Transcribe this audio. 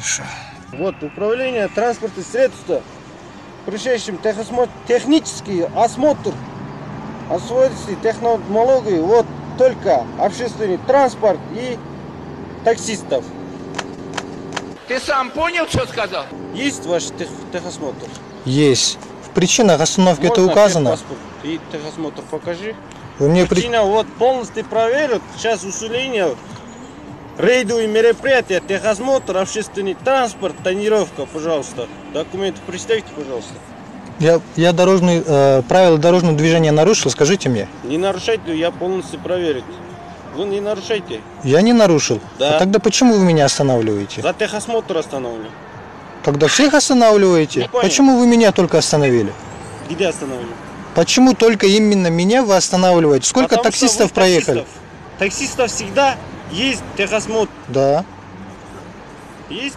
Хорошо. Вот управление транспортных средств, происшедшим технический осмотр, освоительные технологии, вот только общественный транспорт и таксистов. Ты сам понял, что сказал? Есть ваш техосмотр? Есть. В причинах остановки это Можно указано. техпаспорт и техосмотр покажи. Вы мне Причина вот полностью проверят. Сейчас усиление, рейдовые мероприятия, техосмотр, общественный транспорт, тонировка, пожалуйста. Документы представьте, пожалуйста. Я правила дорожного движения нарушил, скажите мне. Не нарушайте, я полностью проверю. Вы не нарушайте. Я не нарушил. Да. А тогда почему вы меня останавливаете? За техосмотр остановлю. Когда всех останавливаете, Не понял. почему вы меня только остановили? Где остановлю? Почему только именно меня вы останавливаете? Сколько Потому что таксистов вы проехали? Таксистов всегда есть техосмотр. Да. Есть